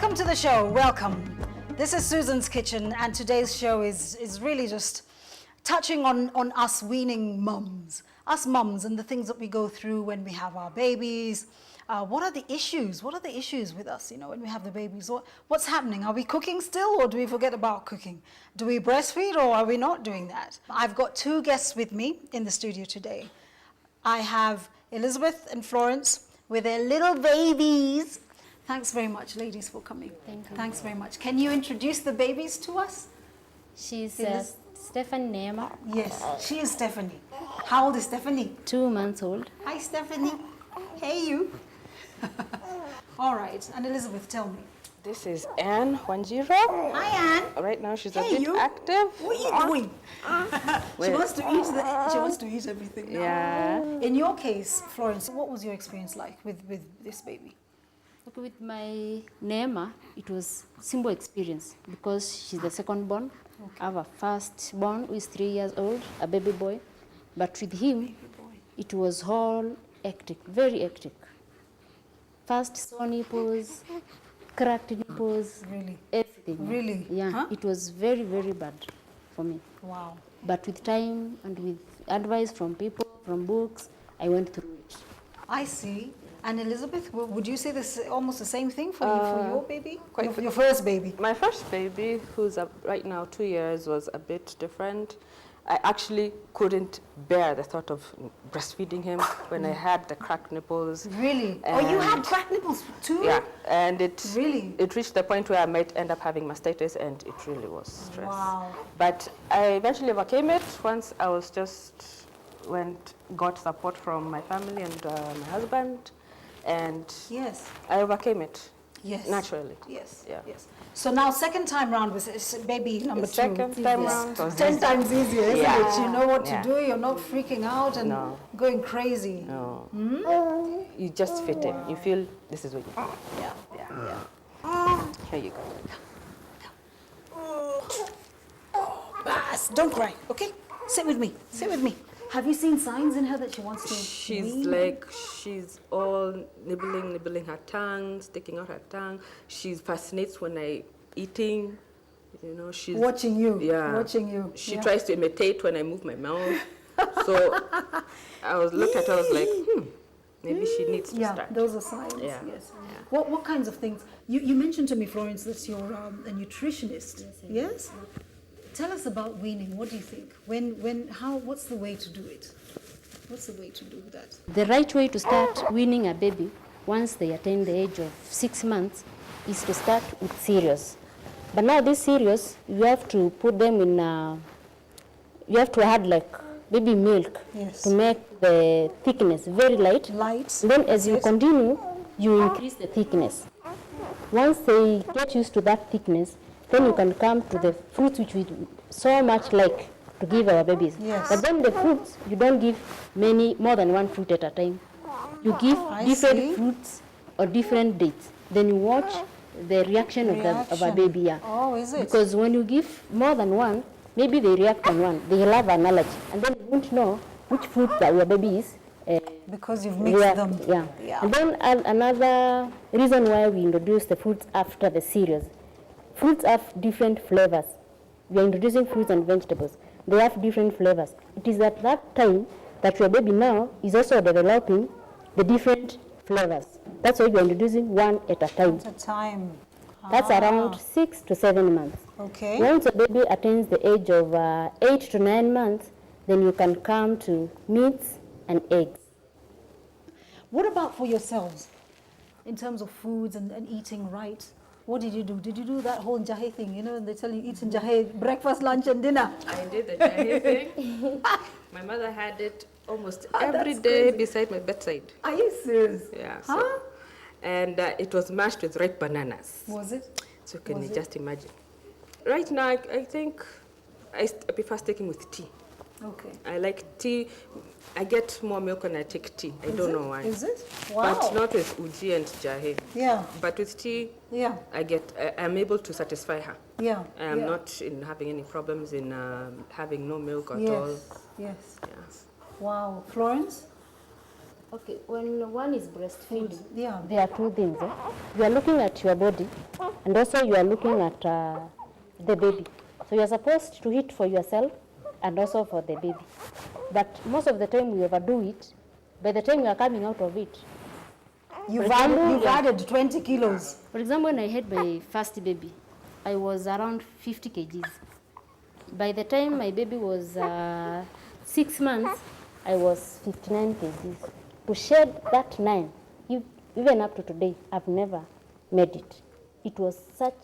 Welcome to the show. Welcome. This is Susan's Kitchen, and today's show is really just touching on us weaning mums. Us mums and the things that we go through when we have our babies. What are the issues? What are the issues with us, when we have the babies? What's happening? Are we cooking still, or do we forget about cooking? Do we breastfeed, or are we not doing that? I've got two guests with me in the studio today. I have Elizabeth and Florence with their little babies. Thanks very much, ladies, for coming. Thank you. Thanks very much. Can you introduce the babies to us? She's Stephanie Neema. Yes, she is Stephanie. How old is Stephanie? 2 months old. Hi, Stephanie. Hey, you. All right, and Elizabeth, tell me. This is Anne Wanjiro. Hi, Anne. Right now she's a Hey, bit you. active. What are you doing? She wants to eat. She wants to eat everything now. Yeah. In your case, Florence, what was your experience like with this baby? Okay, with my Neema, it was simple experience because she's the second born. Okay. I have a first born who is 3 years old, a baby boy. But with him, it was all hectic, very hectic. First sore nipples, cracked nipples, Really? everything. Really? Yeah, Huh? it was very, very bad for me. Wow. But with time and with advice from people, from books, I went through it. I see. And Elizabeth, would you say this almost the same thing for your baby? quite Your first baby? My first baby, who's right now 2 years, was a bit different. I actually couldn't bear the thought of breastfeeding him when I had the cracked nipples. Really? Oh, you had cracked nipples too? Yeah, and it reached the point where I might end up having mastitis, and it really was stress. Wow. But I eventually overcame it once I was got support from my family and my husband, and Yes. I overcame it. Yes. Naturally. Yes. Yeah. Yes. So now, second time round with baby number two. Second time round was 10 times easier, isn't Yeah. it? You know what to Yeah. do. You're not freaking out and No. going crazy. No. You just fit in. You feel this is what you want. Yeah. Yeah. Here you go. Bas, don't cry, okay? Sit with me. Sit with me. Have you seen signs in her that she wants to wean? She's all nibbling her tongue, sticking out her tongue. She fascinates when I eating. She's Watching you. Yeah. Watching you. She Yeah. tries to imitate when I move my mouth. So looked at her, I was like, maybe she needs to Yeah, start. those are signs. Yeah. Yes. What kinds of things? You mentioned to me, Florence, that you're a nutritionist. Yes. Tell us about weaning. What do you think? What's the way to do it? What's the way to do that? The right way to start weaning a baby once they attain the age of 6 months is to start with cereals. But now these cereals, you have to put them in, you have to add like baby milk to make the thickness very light. Light. Then as you continue, you increase the thickness. Once they get used to that thickness, then you can come to the fruits which we so much like to give our babies. Yes. But then the fruits, you don't give more than one fruit at a time. You give different fruits or different dates. Then you watch the reaction. Of a baby. Yeah. Oh, is it? Because when you give more than one, maybe they react on one. They will have an allergy. And then you won't know which fruit that your baby is. Because you've mixed them. Yeah. And then another reason why we introduce the fruits after the cereals. Fruits have different flavors. We are introducing fruits and vegetables. They have different flavors. It is at that time that your baby now is also developing the different flavors. That's why we are introducing one at a time. At a time. That's around 6 to 7 months. Okay. Once a baby attains the age of 8 to 9 months, then you can come to meats and eggs. What about for yourselves in terms of foods and eating right? What did you do? Did you do that whole jahe thing? They tell you eat in jahe, breakfast, lunch, and dinner. I did the jahe thing. My mother had it almost every that's day crazy. beside my bedside. Are you serious? Yeah. Huh? And it was mashed with ripe bananas. Was it? So can you just imagine? Right now, I think I prefer sticking with tea. Okay. I like tea. I get more milk when I take tea. I don't know why. Is it? Wow. But not with uji and jahe. Yeah. But with tea, Yeah. I'm able to satisfy her. Yeah. I'm not in having any problems in having no milk at all. Yes. Yeah. Wow. Florence? Okay, when one is breastfeeding, Yeah. there are two things. You are looking at your body, and also you are looking at the baby. So you are supposed to eat for yourself and also for the baby. But most of the time we overdo it. By the time you are coming out of it, You've example, added 20 kilos. for example, when I had my first baby, I was around 50 kgs. By the time my baby was 6 months, I was 59 kgs. To shed that 9, even up to today, I've never made it. It was such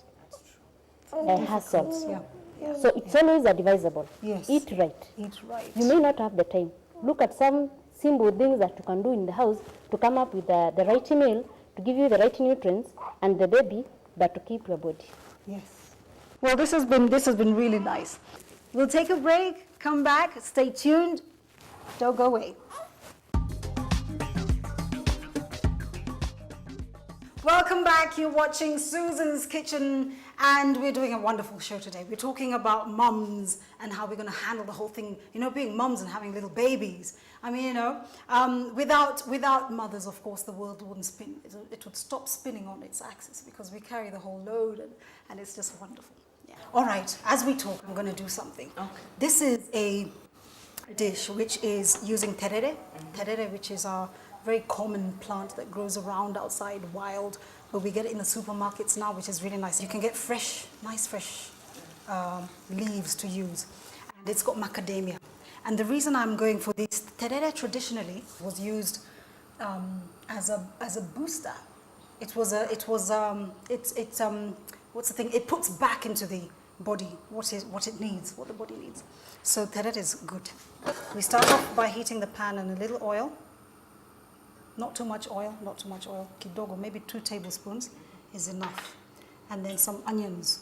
a hassle. Yeah. So it's always advisable. Yes. Eat right. Eat right. You may not have the time. Look at some simple things that you can do in the house to come up with the right meal, to give you the right nutrients and the baby, but to keep your body. Yes. Well, this has been really nice. We'll take a break, come back, stay tuned, don't go away. Welcome back. You're watching Susan's Kitchen, and we're doing a wonderful show today. We're talking about mums and how we're going to handle the whole thing, being mums and having little babies. I mean, without mothers, of course, the world wouldn't spin. It would stop spinning on its axis because we carry the whole load, and it's just wonderful. Yeah. All right, as we talk, I'm going to do something. Okay. This is a dish which is using terere, terere, which is a very common plant that grows around outside wild, but we get it in the supermarkets now, which is really nice. You can get nice fresh leaves to use, and it's got macadamia. And the reason I'm going for this, terere traditionally was used as a booster. What's the thing? It puts back into the body what it needs, what the body needs. So terere is good. We start off by heating the pan in a little oil. Not too much oil, kidogo, maybe 2 tablespoons is enough. And then some onions.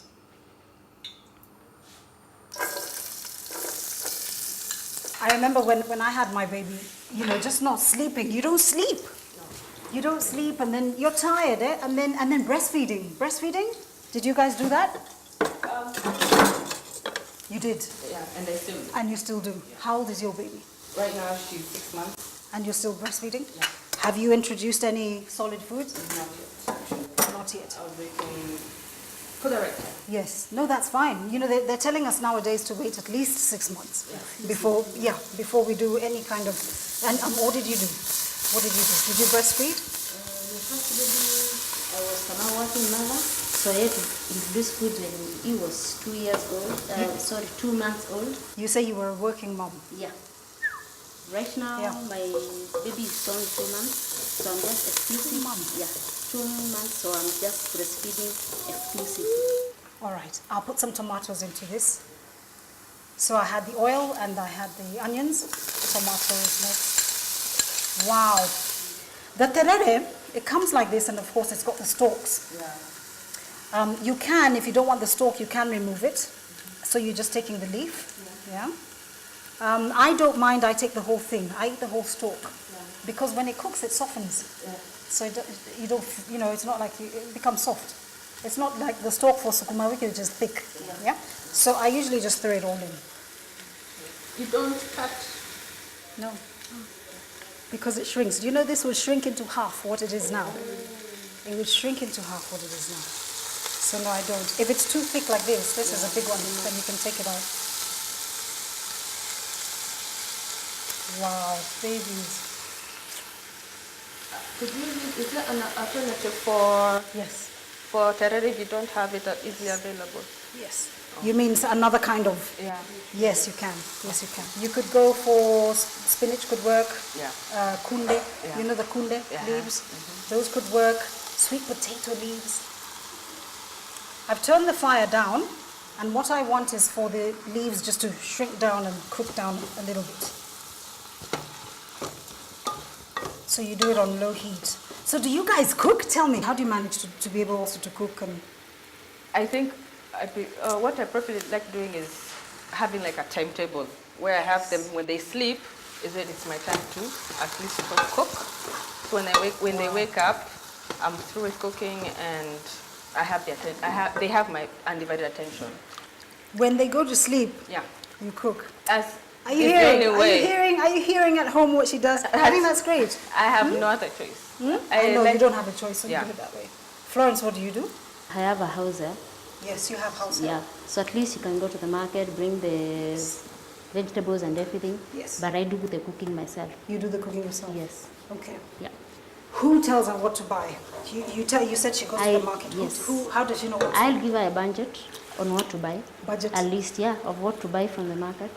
I remember when I had my baby, just not sleeping. You don't sleep. You don't sleep, and then you're tired, eh? And then breastfeeding. Breastfeeding? Did you guys do that? You did? Yeah, and I still do. And you still do? How old is your baby? Right now she's 6 months. And you're still breastfeeding? Yeah. Have you introduced any solid foods? Not yet. Not yet. I was waiting for the right time. Yes. No, that's fine. They're telling us nowadays to wait at least 6 months before we do any kind of. And what did you do? What did you do? Did you breastfeed? The first baby, I was a working mother, so I had to introduce food when he was 2 years old. 2 months old. You say you were a working mom. Yeah. Right now, my baby is only 2 months, so I'm just exclusive. 2 months? Yeah, 2 months, so I'm just breastfeeding exclusively. All right, I'll put some tomatoes into this. So I had the oil and I had the onions, tomatoes next. Wow. The terere, it comes like this, and of course it's got the stalks. Yeah. You can, if you don't want the stalk, you can remove it. So you're just taking the leaf. Yeah. I don't mind, I take the whole thing. I eat the whole stalk. Because when it cooks, it softens. Yeah. So it's not like it becomes soft. It's not like the stalk for sukuma wiki, which is thick. Yeah. So I usually just throw it all in. You don't cut? No. Because it shrinks. Do you know this will shrink into half what it is now? It will shrink into half what it is now. So no, I don't. If it's too thick like this is a big one, then you can take it out. Wow, babies. Is there an alternative for Yes. terere if you don't have it easily available? Yes. You mean another kind of? Yeah. Yes, you can. Yes, you can. You could go for spinach, could work. Yeah. Kunde, Yeah. you know the kunde Yeah. leaves? Those could work. Sweet potato leaves. I've turned the fire down, and what I want is for the leaves just to shrink down and cook down a little bit. So you do it on low heat. So do you guys cook? Tell me, how do you manage to be able also to cook? And I think what I probably like doing is having like a timetable where I have them when they sleep. Is it? It's my time to at least cook. So when they wake up, I'm through with cooking and I have they have my undivided attention. when they go to sleep, Yeah. you cook. As Are you It's the hearing? only way. Are you hearing at home what she does? I think that's great. I have no other choice. I know like- you don't have a choice, so Yeah. you do it that way. Florence, what do you do? I have a house there. Yes, you have house help. Yeah. So at least you can go to the market, bring the vegetables and everything. Yes. But I do the cooking myself. You do the cooking yourself. Yes. Okay. Yeah. Who tells her what to buy? You said she goes to the market. Yes. How does she know what to I'll give her a budget on what to buy. Budget. At least, yeah, of what to buy from the market.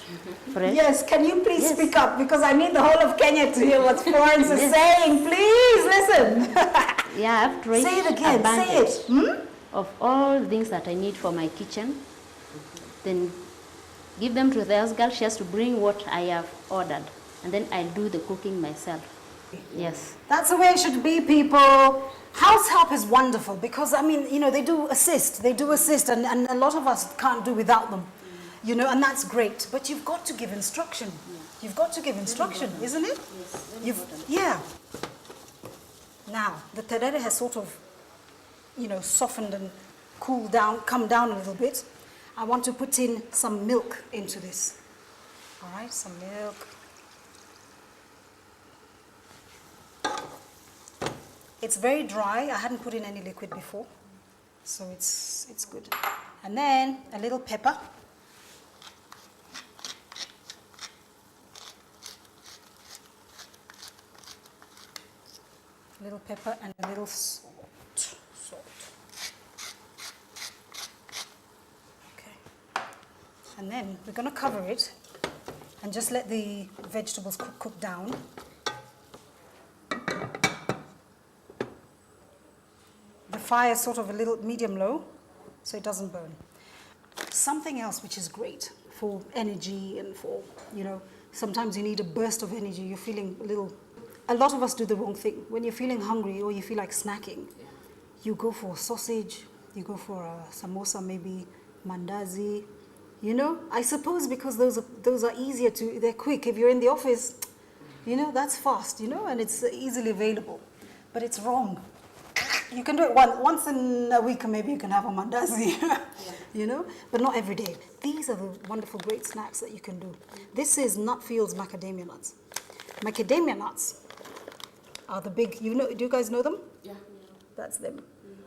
Fresh. Yes, can you please Yes. speak up? Because I need the whole of Kenya to hear what Florence is saying. Please listen. Yeah, I have to write Say it a again. Say budget it. Hmm? of all things that I need for my kitchen. Then give them to the house girl. She has to bring what I have ordered. And then I'll do the cooking myself. Yes. That's the way it should be, people. House help is wonderful because, I mean, you know, they do assist, and a lot of us can't do without them, you know, and that's great. But you've got to give instruction. You've got to give instruction, isn't it? Yes. Yeah. Now, the terere has sort of, you know, softened and cooled down, come down a little bit. I want to put in some milk into this. All right, some milk. It's very dry. I hadn't put in any liquid before, so it's good. And then a little pepper. A little pepper and a little salt. Okay. And then we're going to cover it and just let the vegetables cook down. The fire is sort of a little medium-low, so it doesn't burn. Something else which is great for energy and for, you know, sometimes you need a burst of energy. You're feeling a lot of us do the wrong thing. When you're feeling hungry or you feel like snacking, you go for a sausage, you go for a samosa, maybe mandazi, you know. I suppose because those are easier they're quick. If you're in the office, you know, that's fast, you know, and it's easily available. But it's wrong. You can do it once in a week, and maybe you can have a mandazi, you know, but not every day. These are the wonderful, great snacks that you can do. This is Nutfields macadamia nuts. Macadamia nuts are the big, you know, do you guys know them? Yeah. That's them.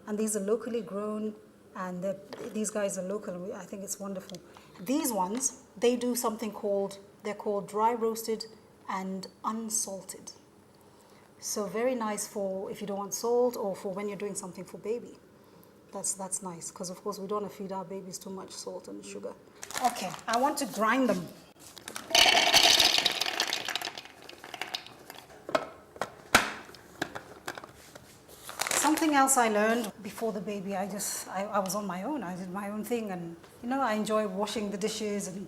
And these are locally grown, and these guys are local, and I think it's wonderful. These ones, they do something they're called dry roasted and unsalted. So very nice for if you don't want salt or for when you're doing something for baby. That's nice, because of course we don't want to feed our babies too much salt and sugar. Okay, I want to grind them. Something else I learned before the baby, I was on my own. I did my own thing, and you know, I enjoy washing the dishes and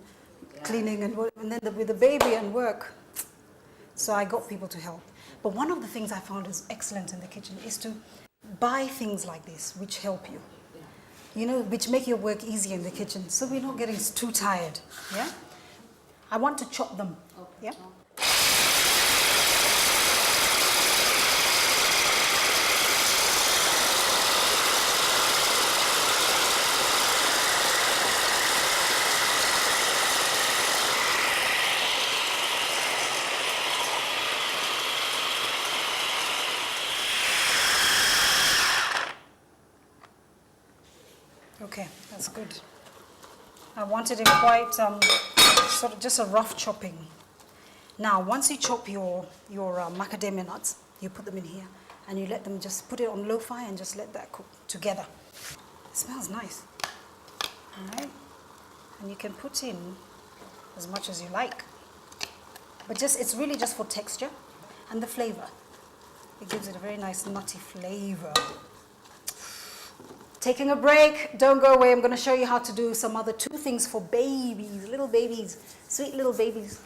cleaning and then with the baby and work. So I got people to help. But one of the things I found is excellent in the kitchen is to buy things like this which help you, you know, which make your work easier in the kitchen, so we're not getting too tired. Yeah. I want to chop them. Yeah. Okay, that's good. I wanted it quite sort of just a rough chopping. Now, once you chop your macadamia nuts, you put them in here, and you let them just put it on low fire and just let that cook together. It smells nice. All right, and you can put in as much as you like, but it's really just for texture and the flavor. It gives it a very nice nutty flavor. Taking a break, don't go away. I'm going to show you how to do some other 2 things for babies, little babies, sweet little babies.